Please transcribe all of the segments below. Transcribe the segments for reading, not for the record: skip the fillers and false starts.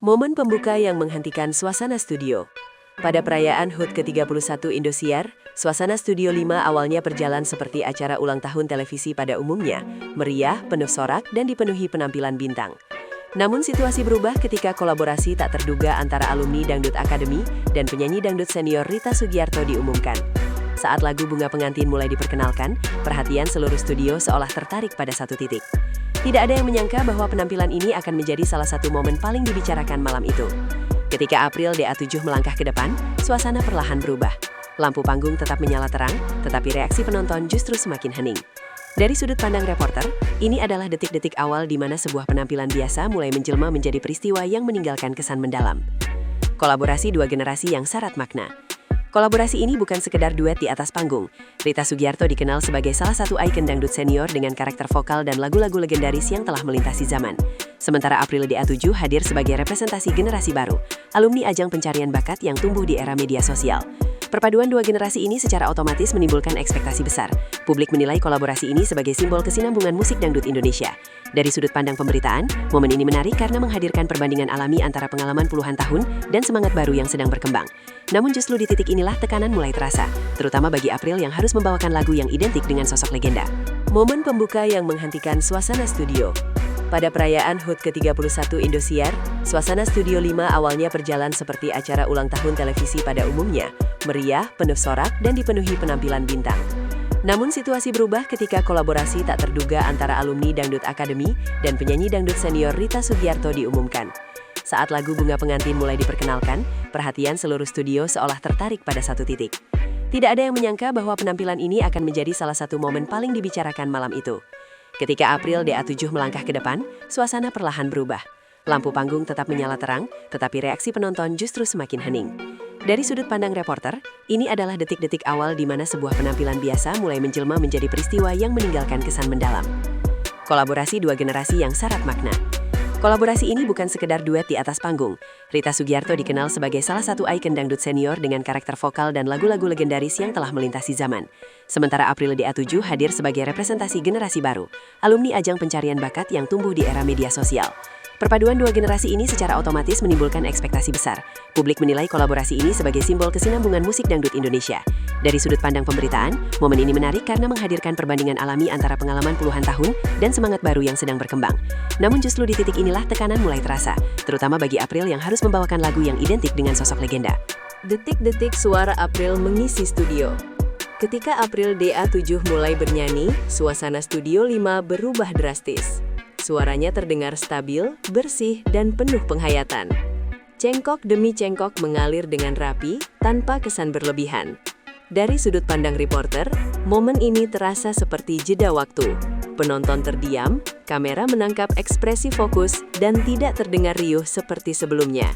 Momen pembuka yang menghentikan suasana studio. Pada perayaan HUT ke-31 Indosiar, suasana Studio 5 awalnya berjalan seperti acara ulang tahun televisi pada umumnya, meriah, penuh sorak, dan dipenuhi penampilan bintang. Namun situasi berubah ketika kolaborasi tak terduga antara alumni Dangdut Academy dan penyanyi dangdut senior Rita Sugiarto diumumkan. Saat lagu Bunga Pengantin mulai diperkenalkan, perhatian seluruh studio seolah tertarik pada satu titik. Tidak ada yang menyangka bahwa penampilan ini akan menjadi salah satu momen paling dibicarakan malam itu. Ketika April DA7 melangkah ke depan, suasana perlahan berubah. Lampu panggung tetap menyala terang, tetapi reaksi penonton justru semakin hening. Dari sudut pandang reporter, ini adalah detik-detik awal di mana sebuah penampilan biasa mulai menjelma menjadi peristiwa yang meninggalkan kesan mendalam. Kolaborasi dua generasi yang syarat makna. Kolaborasi ini bukan sekedar duet di atas panggung. Rita Sugiarto dikenal sebagai salah satu ikon dangdut senior dengan karakter vokal dan lagu-lagu legendaris yang telah melintasi zaman. Sementara April DA7 hadir sebagai representasi generasi baru, alumni ajang pencarian bakat yang tumbuh di era media sosial. Perpaduan dua generasi ini secara otomatis menimbulkan ekspektasi besar. Publik menilai kolaborasi ini sebagai simbol kesinambungan musik dangdut Indonesia. Dari sudut pandang pemberitaan, momen ini menarik karena menghadirkan perbandingan alami antara pengalaman puluhan tahun dan semangat baru yang sedang berkembang. Namun justru di titik inilah tekanan mulai terasa, terutama bagi April yang harus membawakan lagu yang identik dengan sosok legenda. Momen pembuka yang menghentikan suasana studio. Pada perayaan HUT ke-31 Indosiar, suasana Studio 5 awalnya berjalan seperti acara ulang tahun televisi pada umumnya, meriah, penuh sorak, dan dipenuhi penampilan bintang. Namun situasi berubah ketika kolaborasi tak terduga antara alumni Dangdut Academy dan penyanyi dangdut senior Rita Sugiarto diumumkan. Saat lagu Bunga Pengantin mulai diperkenalkan, perhatian seluruh studio seolah tertarik pada satu titik. Tidak ada yang menyangka bahwa penampilan ini akan menjadi salah satu momen paling dibicarakan malam itu. Ketika April DA7 melangkah ke depan, suasana perlahan berubah. Lampu panggung tetap menyala terang, tetapi reaksi penonton justru semakin hening. Dari sudut pandang reporter, ini adalah detik-detik awal di mana sebuah penampilan biasa mulai menjelma menjadi peristiwa yang meninggalkan kesan mendalam. Kolaborasi dua generasi yang syarat makna. Kolaborasi ini bukan sekedar duet di atas panggung. Rita Sugiarto dikenal sebagai salah satu ikon dangdut senior dengan karakter vokal dan lagu-lagu legendaris yang telah melintasi zaman. Sementara April DA7 hadir sebagai representasi generasi baru, alumni ajang pencarian bakat yang tumbuh di era media sosial. Perpaduan dua generasi ini secara otomatis menimbulkan ekspektasi besar. Publik menilai kolaborasi ini sebagai simbol kesinambungan musik dangdut Indonesia. Dari sudut pandang pemberitaan, momen ini menarik karena menghadirkan perbandingan alami antara pengalaman puluhan tahun dan semangat baru yang sedang berkembang. Namun justru di titik inilah tekanan mulai terasa, terutama bagi April yang harus membawakan lagu yang identik dengan sosok legenda. Detik-detik suara April mengisi studio. Ketika April DA7 mulai bernyanyi, suasana Studio 5 berubah drastis. Suaranya terdengar stabil, bersih, dan penuh penghayatan. Cengkok demi cengkok mengalir dengan rapi, tanpa kesan berlebihan. Dari sudut pandang reporter, momen ini terasa seperti jeda waktu. Penonton terdiam, kamera menangkap ekspresi fokus, dan tidak terdengar riuh seperti sebelumnya.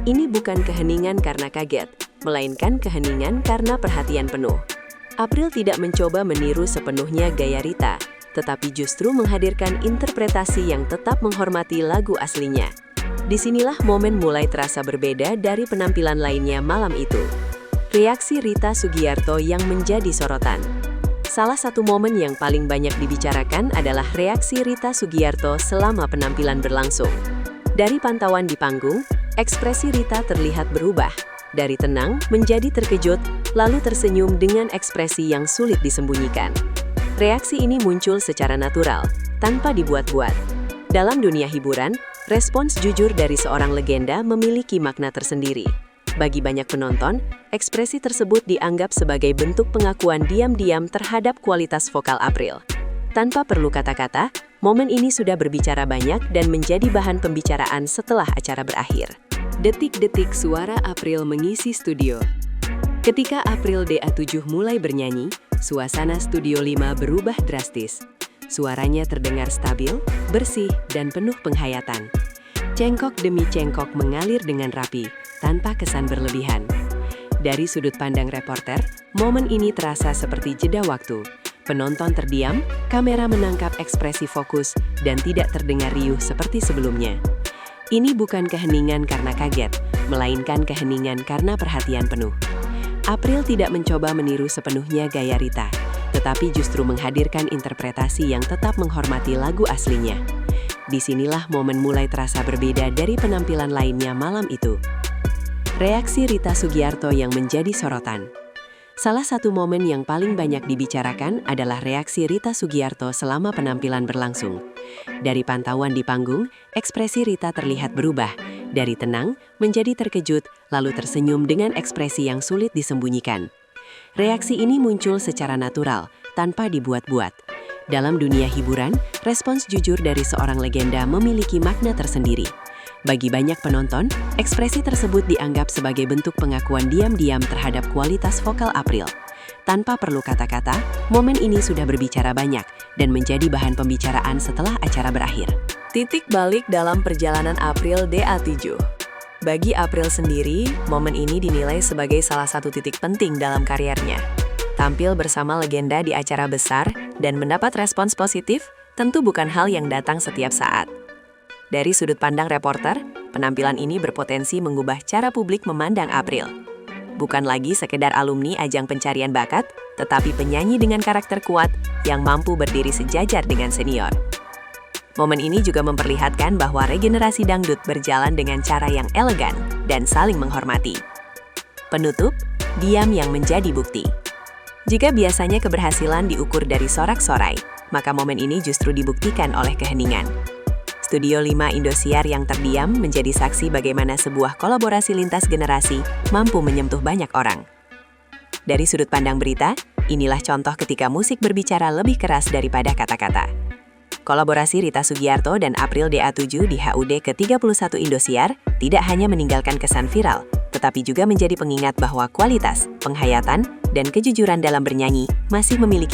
Ini bukan keheningan karena kaget, melainkan keheningan karena perhatian penuh. April tidak mencoba meniru sepenuhnya gaya Rita, tetapi justru menghadirkan interpretasi yang tetap menghormati lagu aslinya. Disinilah momen mulai terasa berbeda dari penampilan lainnya malam itu. Reaksi Rita Sugiarto yang menjadi sorotan. Salah satu momen yang paling banyak dibicarakan adalah reaksi Rita Sugiarto selama penampilan berlangsung. Dari pantauan di panggung, ekspresi Rita terlihat berubah. Dari tenang menjadi terkejut, lalu tersenyum dengan ekspresi yang sulit disembunyikan. Reaksi ini muncul secara natural, tanpa dibuat-buat. Dalam dunia hiburan, respons jujur dari seorang legenda memiliki makna tersendiri. Bagi banyak penonton, ekspresi tersebut dianggap sebagai bentuk pengakuan diam-diam terhadap kualitas vokal April. Tanpa perlu kata-kata, momen ini sudah berbicara banyak dan menjadi bahan pembicaraan setelah acara berakhir. Detik-detik suara April mengisi studio. Ketika April DA7 mulai bernyanyi, suasana Studio 5 berubah drastis. Suaranya terdengar stabil, bersih, dan penuh penghayatan. Cengkok demi cengkok mengalir dengan rapi, tanpa kesan berlebihan. Dari sudut pandang reporter, momen ini terasa seperti jeda waktu. Penonton terdiam, kamera menangkap ekspresi fokus, dan tidak terdengar riuh seperti sebelumnya. Ini bukan keheningan karena kaget, melainkan keheningan karena perhatian penuh. April tidak mencoba meniru sepenuhnya gaya Rita, tetapi justru menghadirkan interpretasi yang tetap menghormati lagu aslinya. Disinilah momen mulai terasa berbeda dari penampilan lainnya malam itu. Reaksi Rita Sugiarto yang menjadi sorotan. Salah satu momen yang paling banyak dibicarakan adalah reaksi Rita Sugiarto selama penampilan berlangsung. Dari pantauan di panggung, ekspresi Rita terlihat berubah, dari tenang menjadi terkejut, lalu tersenyum dengan ekspresi yang sulit disembunyikan. Reaksi ini muncul secara natural, tanpa dibuat-buat. Dalam dunia hiburan, respons jujur dari seorang legenda memiliki makna tersendiri. Bagi banyak penonton, ekspresi tersebut dianggap sebagai bentuk pengakuan diam-diam terhadap kualitas vokal April. Tanpa perlu kata-kata, momen ini sudah berbicara banyak dan menjadi bahan pembicaraan setelah acara berakhir. Titik balik dalam perjalanan April DA7. Bagi April sendiri, momen ini dinilai sebagai salah satu titik penting dalam karirnya. Tampil bersama legenda di acara besar dan mendapat respons positif tentu bukan hal yang datang setiap saat. Dari sudut pandang reporter, penampilan ini berpotensi mengubah cara publik memandang April. Bukan lagi sekedar alumni ajang pencarian bakat, tetapi penyanyi dengan karakter kuat yang mampu berdiri sejajar dengan senior. Momen ini juga memperlihatkan bahwa regenerasi dangdut berjalan dengan cara yang elegan dan saling menghormati. Penutup, diam yang menjadi bukti. Jika biasanya keberhasilan diukur dari sorak-sorai, maka momen ini justru dibuktikan oleh keheningan. Studio 5 Indosiar yang terdiam menjadi saksi bagaimana sebuah kolaborasi lintas generasi mampu menyentuh banyak orang. Dari sudut pandang berita, inilah contoh ketika musik berbicara lebih keras daripada kata-kata. Kolaborasi Rita Sugiarto dan April DA7 di HUD ke-31 Indosiar tidak hanya meninggalkan kesan viral, tetapi juga menjadi pengingat bahwa kualitas, penghayatan, dan kejujuran dalam bernyanyi masih memiliki